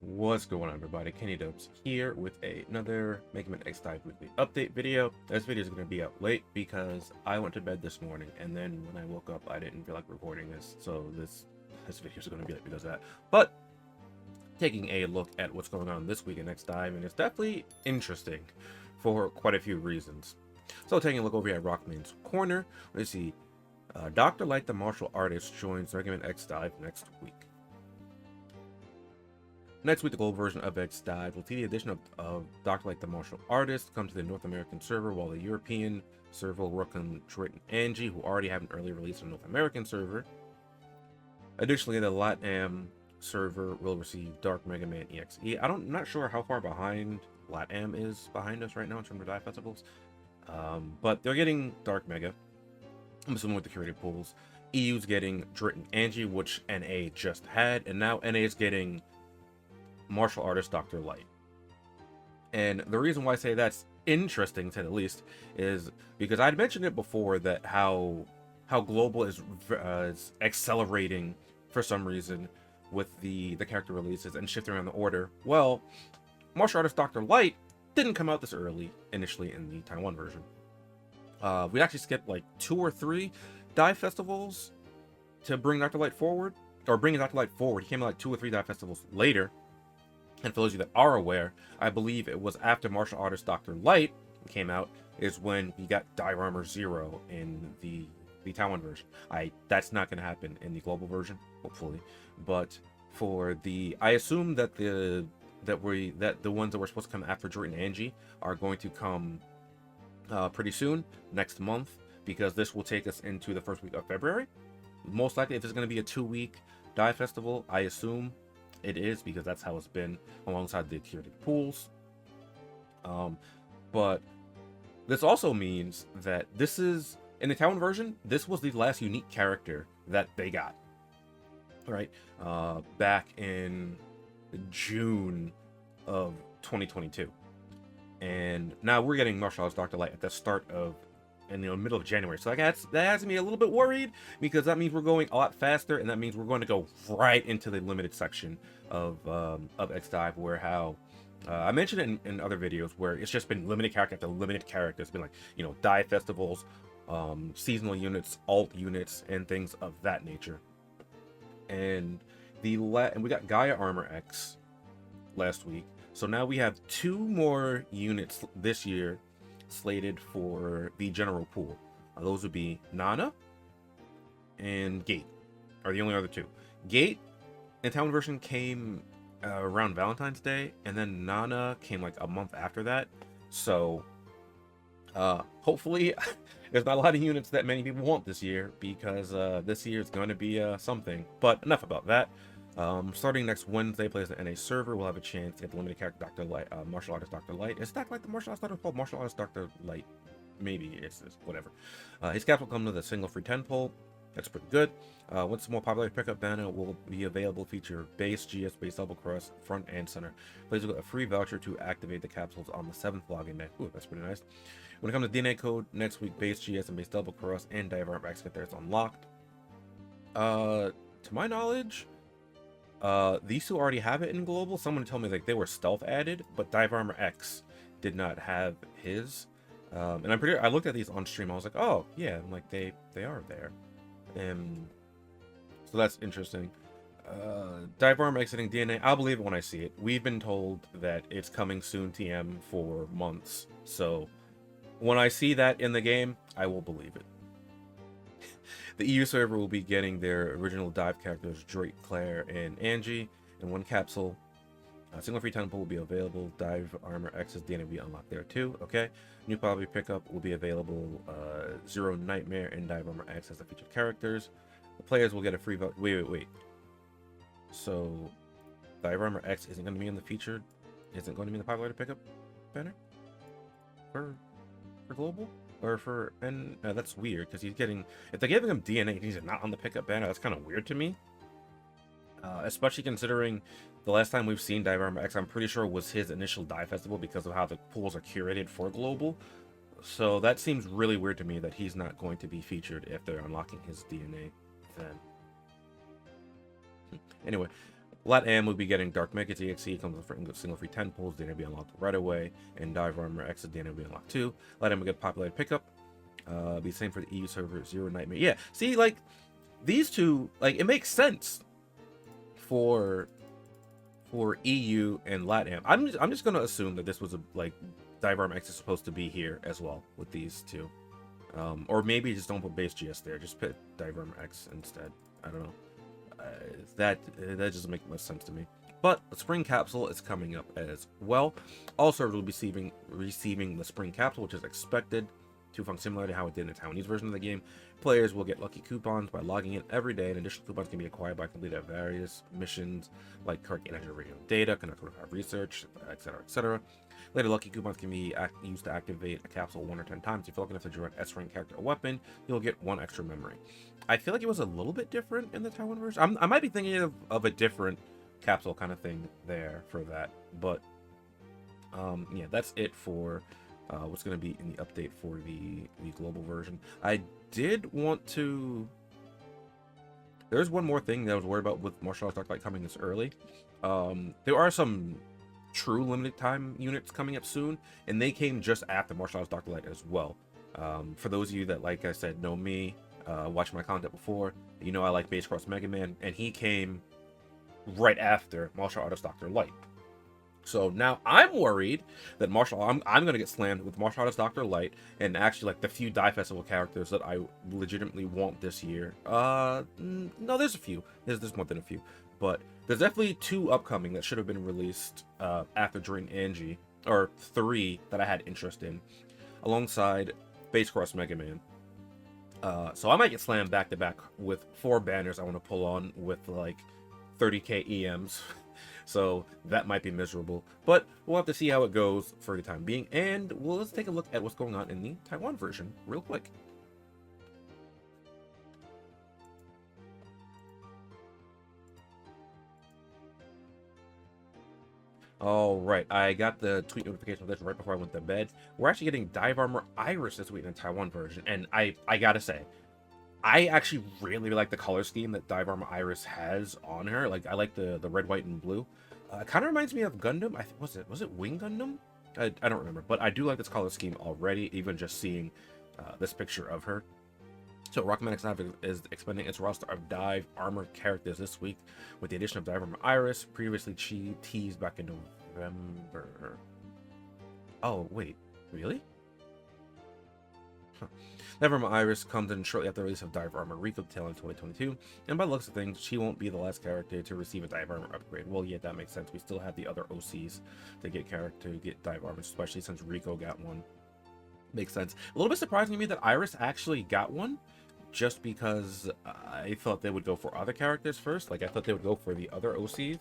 What's going on, everybody? TheKennyDubz here with another Mega Man X Dive Weekly Update video. This video is going to be out late because I went to bed this morning, and then when I woke up, I didn't feel like recording this, so this video is going to be late because of that. But taking a look at what's going on this week in X Dive, and it's definitely interesting for quite a few reasons. So taking a look over here at Rockman's Corner, we see Dr. Light, the martial artist, joins Mega Man X Dive next week. Next week, the global version of X Dive will see the addition of Dr. Light, the martial artist, come to the North American server, while the European server will work on Detroit and Angie, who already have an early release on the North American server. Additionally, the Latam server will receive Dark Mega Man EXE. I'm not sure how far behind Latam is behind us right now in terms of dive festivals, but they're getting Dark Mega. I'm assuming with the curated pools. EU's getting Detroit and Angie, which NA just had, and now NA is getting martial artist Dr. Light. And the reason why I say that's interesting, to say the least, is because I'd mentioned it before that how global is accelerating for some reason with the character releases and shifting around the order. Well, martial artist Dr. Light didn't come out this early initially in the Taiwan version. We actually skipped like 2 or 3 dive festivals to bring Dr. Light forward, or bringing Dr. Light forward. He came out like 2 or 3 dive festivals later. And for those of you that are aware, I believe it was after martial artist Dr. Light came out is when we got Dive Armor 0 in the Taiwan version. That's not going to happen in the global version, hopefully. But for I assume that the ones that were supposed to come after Jordan and Angie are going to come pretty soon, next month, because this will take us into the first week of February. Most likely, if it's going to be a 2-week dive festival, I assume it is, because that's how it's been alongside the curated pools. But this also means that this is, in the Taiwan version, this was the last unique character that they got, right? Back in June of 2022. And now we're getting martial arts Dr. Light at the start of, in the middle of January. So that has me a little bit worried, because that means we're going a lot faster, and that means we're going to go right into the limited section of X Dive, where I mentioned it in other videos, where it's just been limited character after limited character. It's been like, dive festivals, seasonal units, alt units, and things of that nature. And we got Gaia Armor X last week. So now we have 2 more units this year slated for the general pool. Those would be Nana and Gate, are the only other 2. Gate in Town version came around Valentine's Day, and then Nana came like a month after that. So hopefully there's not a lot of units that many people want this year, because this year is going to be something. But enough about that. Starting next Wednesday, players at NA server will have a chance to get the limited character Dr. Light, martial artist Dr. Light. Is that like the martial artist Dr. called martial artist Dr. Light? Maybe it's whatever. His cap will come with a single free 10 pull. That's pretty good. Once the more popular pickup banner will be available, feature base, GS, base double cross, front and center. Players will get a free voucher to activate the capsules on the 7th login day. Ooh, that's pretty nice. When it comes to DNA code, next week, base, GS, and base double cross and Dive Armor X get theirs unlocked. To my knowledge, these 2 already have it in global. Someone told me like they were stealth added, but Dive Armor X did not have his. And I looked at these on stream. I was like, oh yeah, I'm like they are there. So that's interesting. Dive Armor exiting DNA. I'll believe it when I see it. We've been told that it's coming soon TM for months. So when I see that in the game, I will believe it. The EU server will be getting their original dive characters, Drake, Claire, and Angie, in 1 capsule. Single free temple will be available. Dive Armor X's DNA will be unlocked there too. Okay. New popular pickup will be available. Zero Nightmare and Dive Armor X as the featured characters. The players will get a free vote. Wait. So Dive Armor X isn't going to be in the featured. Isn't going to be in the popular pickup banner for global. Or for, and that's weird, because he's getting, if they're giving him DNA and he's not on the pickup banner, that's kind of weird to me. Especially considering the last time we've seen Dive Armor X, I'm pretty sure was his initial dive festival, because of how the pools are curated for global. So that seems really weird to me that he's not going to be featured if they're unlocking his DNA then. Anyway, Latam will be getting Dark Mega DXE, comes with single free 10 pulls, DNA will be unlocked right away, and Dive Armor X DNA will be unlocked too. Latam will get populated pickup. Be the same for the EU server, Zero Nightmare. Yeah, see, like, these two, like, it makes sense for EU and LATAM. I'm just gonna assume that this was like Dive Armor X is supposed to be here as well with these two. Or maybe just don't put base GS there, just put Dive Armor X instead. I don't know. That doesn't make much sense to me. But the spring capsule is coming up as well. All servers will be receiving the spring capsule, which is expected to function similar to how it did in the Taiwanese version of the game. Players will get lucky coupons by logging in every day, and additional coupons can be acquired by completing various missions like correct energy radio data, conduct research, etc., etc. Later, lucky coupons can be used to activate a capsule 1 or 10 times. If you're looking at the direct S-rank character or weapon, you'll get 1 extra memory. I feel like it was a little bit different in the Taiwan version. I might be thinking of a different capsule kind of thing there for that, but yeah, that's it for what's going to be in the update for the global version. I did want to... There's one more thing that I was worried about with Martial Arts Dark Light coming this early. There are some true limited time units coming up soon, and they came just after Martial Arts Dark Light as well. For those of you that, like I said, know me, watch my content before, you know I like Base Cross Mega Man, and he came right after Martial Artist Dr. Light. So now I'm worried that I'm gonna get slammed with Martial Artist Dr. Light and actually like the few Die Festival characters that I legitimately want this year. No, there's a few. There's more than a few, but there's definitely 2 upcoming that should have been released after Drain Angie, or 3 that I had interest in, alongside Base Cross Mega Man. So I might get slammed back to back with 4 banners I want to pull on with like 30k EMs. So that might be miserable, but we'll have to see how it goes for the time being. And let's take a look at what's going on in the Taiwan version real quick. All right, I got the tweet notification of this right before I went to bed. We're actually getting Dive Armor Iris this week in the Taiwan version, and I gotta say, I actually really like the color scheme that Dive Armor Iris has on her. Like, I like the red, white, and blue. It kind of reminds me of Gundam. Was it Wing Gundam? I don't remember, but I do like this color scheme already, even just seeing this picture of her. So Rockman X9 is expanding its roster of Dive Armor characters this week with the addition of Dive Armor Iris, previously teased back in November. Oh, wait, really? Huh. Dive Armor Iris comes in shortly after the release of Dive Armor Rico Tail in 2022, and by the looks of things, she won't be the last character to receive a Dive Armor upgrade. Well, yeah, that makes sense. We still have the other OCs to get Dive Armor, especially since Rico got one. Makes sense. A little bit surprising to me that Iris actually got one, just because I thought they would go for other characters first. Like, I thought they would go for the other OCs.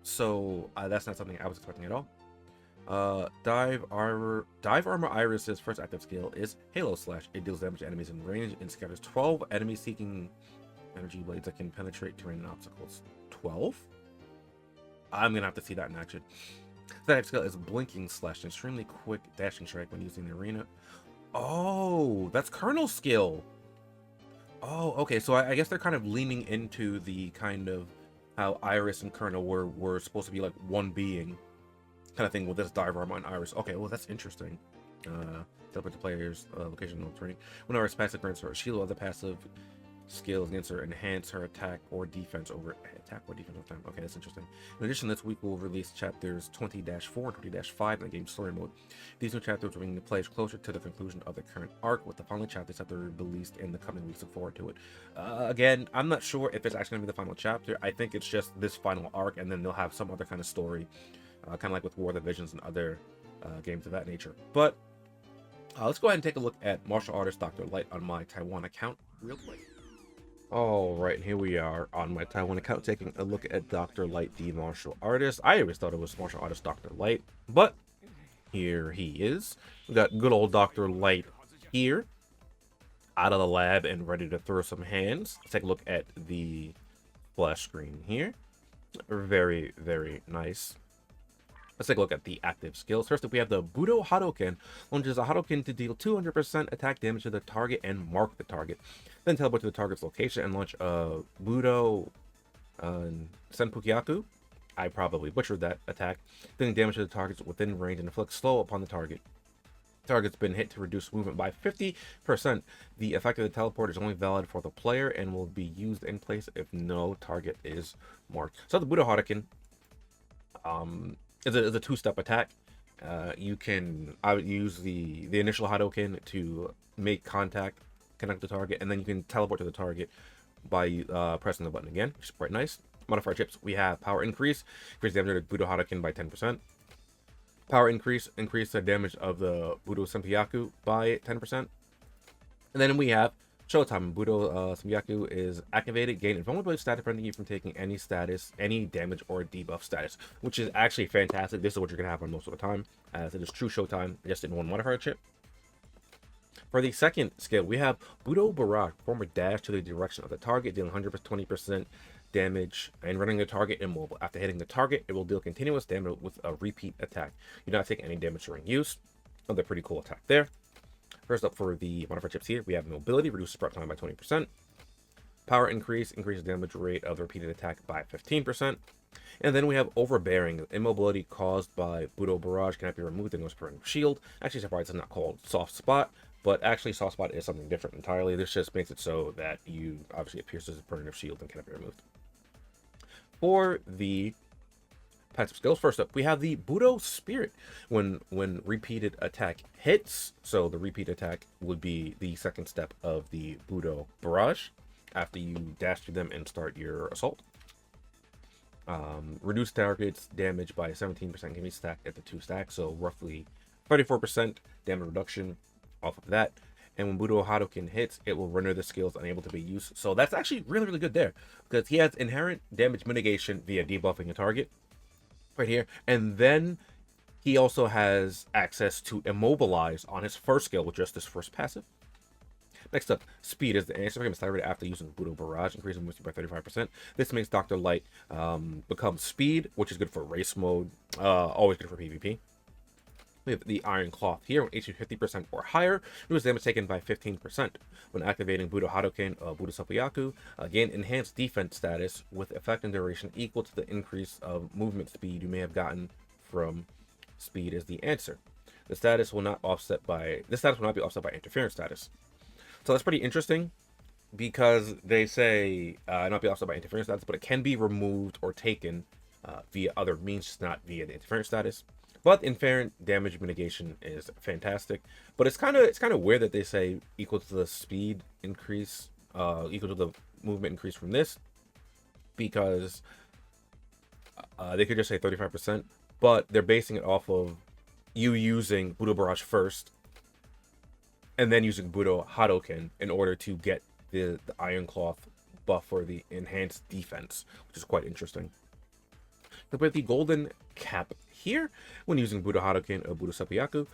So that's not something I was expecting at all. Dive Armor Iris's first active skill is Halo Slash. It deals damage to enemies in range and scatters 12 enemies seeking energy blades that can penetrate terrain and obstacles. 12? I'm gonna have to see that in action. That active skill is Blinking Slash, an extremely quick dashing strike when using the arena. Oh, that's Colonel's skill. Oh, okay, so I guess they're kind of leaning into the kind of how Iris and Colonel were supposed to be like one being kind of thing with this Dive Armor and Iris. Okay, well, that's interesting. Teleport to players, location, no terrain. Whenever it's passive grants her a shield, other passive skills against her enhance her attack or defense over time. Okay, that's interesting. In addition, this week we'll release chapters 20-4 and 20-5 in the game's story mode. These new chapters will bring the players closer to the conclusion of the current arc, with the final chapters that are released in the coming weeks. Look forward to it. Again, I'm not sure if it's actually going to be the final chapter. I think it's just this final arc, and then they'll have some other kind of story, kind of like with War of the Visions and other games of that nature. But let's go ahead and take a look at Martial Artist Dr. Light on my Taiwan account real quick. All right, here we are on my Taiwan account taking a look at Dr. Light, the martial artist. I always thought it was martial artist Dr. Light, but here he is. We got good old Dr. Light here, out of the lab and ready to throw some hands. Let's take a look at the splash screen here. Very, very nice. Let's take a look at the active skills. First up, we have the Budo Hadoken. Launches a Hadoken to deal 200% attack damage to the target and mark the target. Then teleport to the target's location and launch a Budo Senpukiaku, I probably butchered that attack, dealing damage to the targets within range and inflicts slow upon the target. Target's been hit to reduce movement by 50%. The effect of the teleport is only valid for the player and will be used in place if no target is marked. So the Budo Hadoken is a two-step attack. I would use the initial Hadoken to make contact, connect the target, and then you can teleport to the target by pressing the button again, which is quite nice. Modifier chips, we have power increase damage to Budo Hadoken by 10%. Power increase the damage of the Budo Senpyaku by 10%. And then we have Showtime. Budo Senpyaku is activated, gain invulnerability status, preventing you from taking any damage or debuff status, which is actually fantastic. This is what you're going to have on most of the time, as it is true Showtime, just in one modifier chip. For the second skill, we have Budo Barrage. Perform a dash to the direction of the target, dealing 120% damage and running the target immobile. After hitting the target, it will deal continuous damage with a repeat attack. You do not take any damage during use. Another pretty cool attack there. First up, for the modifier chips here, we have mobility, reduces prep time by 20%. Power increases damage rate of the repeated attack by 15%. And then we have overbearing. Immobility caused by Budo Barrage cannot be removed unless preventive shield. Actually, surprised it's not called soft spot, but actually soft spot is something different entirely. This just makes it so that you obviously appears as a preventive shield and cannot be removed. For the passive skills, first up, we have the Budo Spirit. When repeated attack hits, so the repeat attack would be the second step of the Budo Barrage after you dash to them and start your assault. Reduce target's damage by 17% can be stacked at the 2 stack, so roughly 34% damage reduction off of that. And when Budo Hadoken hits, it will render the skills unable to be used. So that's actually really, really good there, because he has inherent damage mitigation via debuffing a target right here. And then he also has access to immobilize on his first skill with just his first passive. Next up, speed is the answer. Become activated after using Budo Barrage, increasing movement by 35%. This makes Dr. Light become speed, which is good for race mode, always good for PvP. We have the Iron Cloth here, when HP 50% or higher, reduce damage taken by 15%. When activating Budo Hadoken, Budo Senpyaku, gain enhanced defense status with effect and duration equal to the increase of movement speed you may have gotten from speed is the answer. This status will not be offset by interference status. So that's pretty interesting, because they say not be offset by interference status, but it can be removed or taken via other means, just not via the interference status. But inherent damage mitigation is fantastic. But it's kind of weird that they say equal to the speed increase, equal to the movement increase from this, because they could just say 35%, but they're basing it off of you using Budo Barrage first, and then using Budo Hadoken in order to get the Iron Cloth buff for the enhanced defense, which is quite interesting. With the Golden Cap here, when using Budo Hadoken or Budo Senpyaku,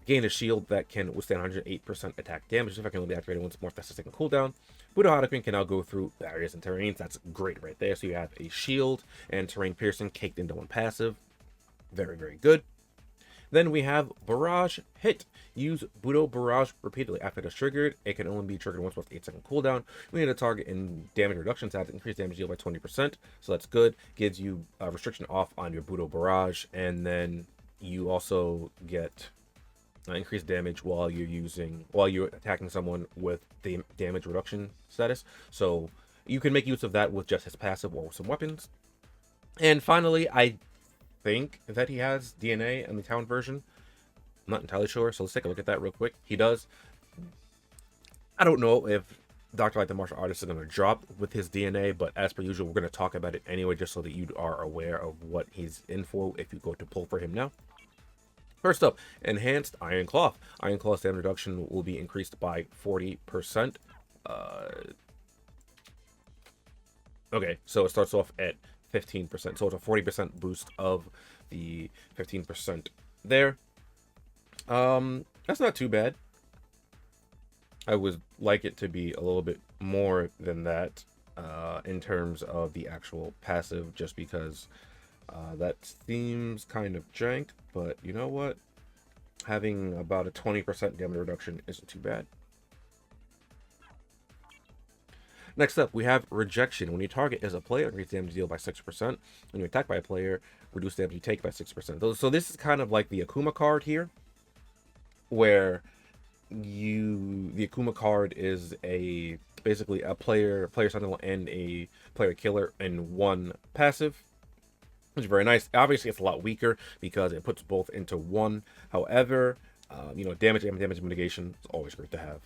gain a shield that can withstand 108% attack damage. If I can only be activated once more, fastest second cooldown. Budo Hadoken can now go through barriers and terrains. That's great right there. So you have a shield and terrain piercing caked into one passive. Very, very good. Then we have Barrage Hit. Use Budo Barrage repeatedly. After it is triggered, it can only be triggered once with 8-second cooldown. We need a target in damage reduction stats, increase damage deal by 20%. So that's good. Gives you a restriction off on your Budo Barrage. And then you also get increased damage while you're attacking someone with the damage reduction status. So you can make use of that with just his passive or with some weapons. And finally, I think that he has DNA in the town version. I'm not entirely sure, so let's take a look at that real quick. He does. I don't know if Dr. Light the Martial Artist is going to drop with his DNA, but as per usual, we're going to talk about it anyway, just so that you are aware of what he's in for if you go to pull for him now. First up, enhanced Iron Cloth. Iron Cloth's damage reduction will be increased by 40%. Okay, so it starts off at 15%, so it's a 40% boost of the 15% there. That's not too bad. I would like it to be a little bit more than that in terms of the actual passive, just because that seems kind of jank, but you know what? Having about a 20% damage reduction isn't too bad. Next up, we have Rejection. When you target as a player, increase damage deal by 6%. When you attack by a player, reduce damage you take by 6%. So this is kind of like the Akuma card here, where the Akuma card is basically a player sentinel and a player killer in one passive, which is very nice. Obviously, it's a lot weaker because it puts both into one. However, damage mitigation is always great to have.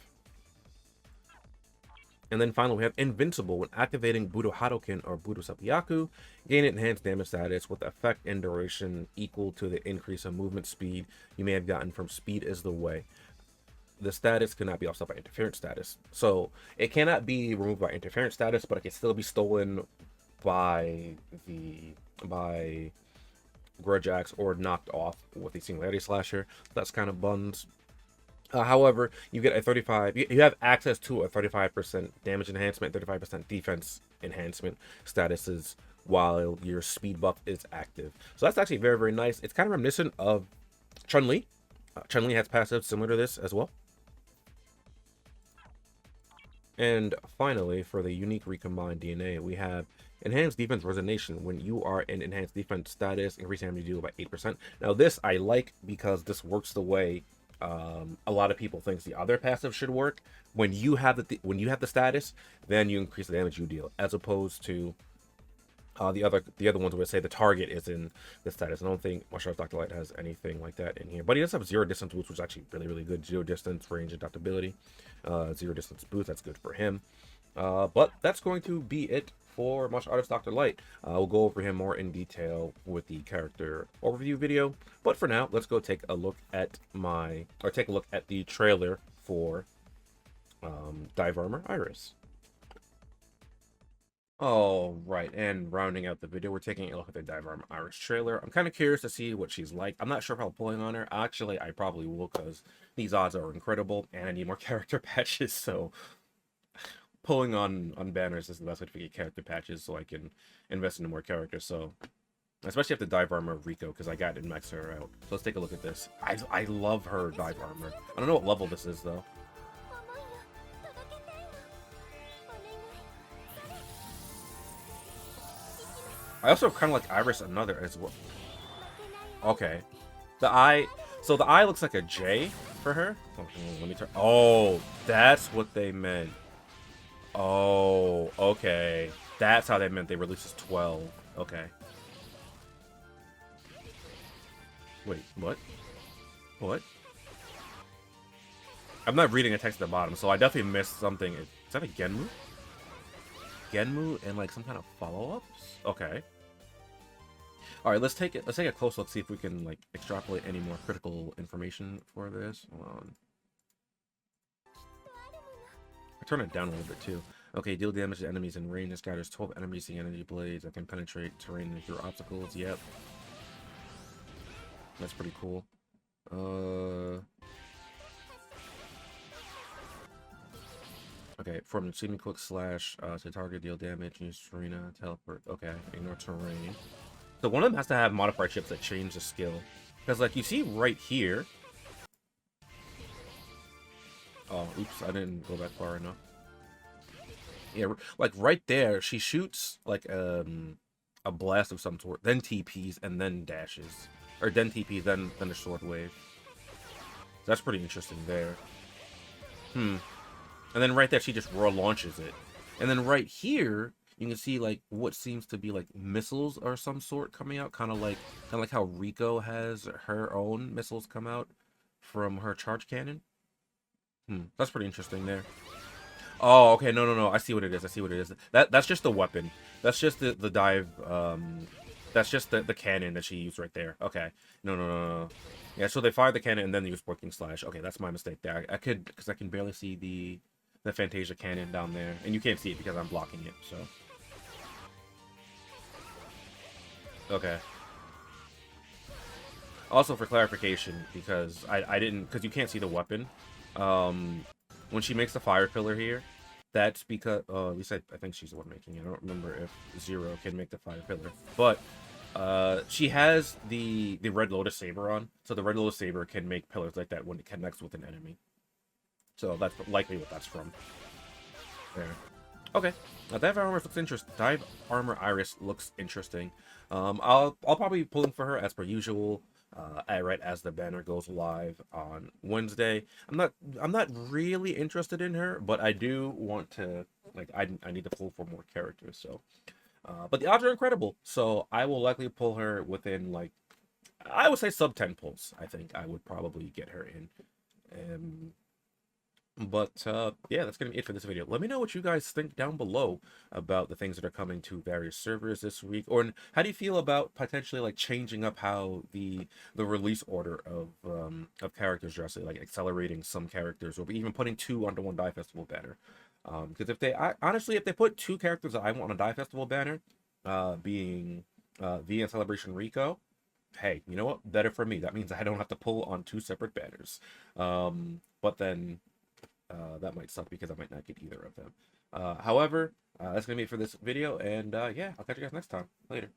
And then finally, we have Invincible. When activating Budo Hadoken or Budo Seppuku, gain enhanced damage status with effect and duration equal to the increase in movement speed you may have gotten from Speed is the Way. The status cannot be offset by interference status. So it cannot be removed by interference status, but it can still be stolen by Grudge Axe or knocked off with the Singularity Slasher. That's kind of buns. However, you get a 35. You have access to a 35% damage enhancement, 35% defense enhancement statuses while your speed buff is active. So that's actually very, very nice. It's kind of reminiscent of Chun-Li. Chun-Li has passive similar to this as well. And finally, for the unique recombined DNA, we have Enhanced Defense Resonation. When you are in Enhanced Defense status, increase damage deal by 8%. Now this I like because this works the way a lot of people think the other passive should work. When you have the status, then you increase the damage you deal, as opposed to the other ones would say the target is in the status. I don't think Martial Arts Dr. Light has anything like that in here, but he does have 0 distance boost, which is actually really, really good. 0 distance, range, adaptability, 0 distance boost. That's good for him. But that's going to be it for Martial Artist Dr. Light. We'll go over him more in detail with the character overview video. But for now, let's go take a look at the trailer for Dive Armor Iris. All right, and rounding out the video, we're taking a look at the Dive Armor Iris trailer. I'm kind of curious to see what she's like. I'm not sure if I'll pulling on her. Actually, I probably will, because these odds are incredible, and I need more character patches, so pulling on banners is the best way to get character patches so I can invest into more characters. So especially after Dive Armor Rico, because I got to max her out. So let's take a look at this. I love her Dive Armor. I don't know what level this is though. I also kind of like Iris Another as well. Okay, the eye. So the eye looks like a J for her. Oh, let me turn. Oh, that's what they meant. Oh, okay. That's how they meant they released as 12. Okay. Wait, what? What? I'm not reading a text at the bottom, so I definitely missed something. Is that a Genmu? Genmu and like some kind of follow-ups? Okay. Alright, let's take a close look, see if we can like extrapolate any more critical information for this. Hold on. I turn it down a little bit too. Okay, deal damage to enemies in range. This scatters 12 enemies using energy blades that can penetrate terrain and through obstacles. Yep. That's pretty cool. Okay, from the shooting quick slash to target, deal damage, use arena, teleport. Okay, ignore terrain. So one of them has to have modifier chips that change the skill. Because like you see right here. Oh, oops, I didn't go back far enough. Yeah, like right there, she shoots like a blast of some sort, then TPs and then dashes, or then TPs, then a short wave. So that's pretty interesting there. And then right there, she just raw launches it, and then right here you can see like what seems to be like missiles or some sort coming out, kind of like how Rico has her own missiles come out from her charge cannon. That's pretty interesting there. Oh, okay. No. I see what it is. That's just the weapon. That's just the dive. That's just the cannon that she used right there. Okay. No. Yeah. So they fired the cannon and then they used Working Slash. Okay, that's my mistake there. Because I can barely see the Fantasia cannon down there, and you can't see it because I'm blocking it. So. Okay. Also, for clarification, because because you can't see the weapon. When she makes the fire pillar here, that's because at least I think she's the one making it. I don't remember if Zero can make the fire pillar, but she has the Red Lotus Saber on, so the Red Lotus Saber can make pillars like that when it connects with an enemy. So that's likely what that's from. There. Okay, Dive Armor Iris looks interesting. I'll probably be pulling for her as per usual. Right as the banner goes live on Wednesday. I'm not really interested in her, but I do want to like I need to pull for more characters. So, but the odds are incredible. So I will likely pull her within like I would say sub 10 pulls. I think I would probably get her in. But yeah, that's gonna be it for this video. Let me know what you guys think down below about the things that are coming to various servers this week, or how do you feel about potentially like changing up how the release order of characters dress, like accelerating some characters, or even putting two onto one Die Festival banner. Because honestly, if they put two characters that I want on a Die Festival banner, being V and Celebration Rico, hey, you know what? Better for me. That means I don't have to pull on two separate banners. But then that might suck because I might not get either of them. However, that's going to be it for this video, and yeah, I'll catch you guys next time. Later.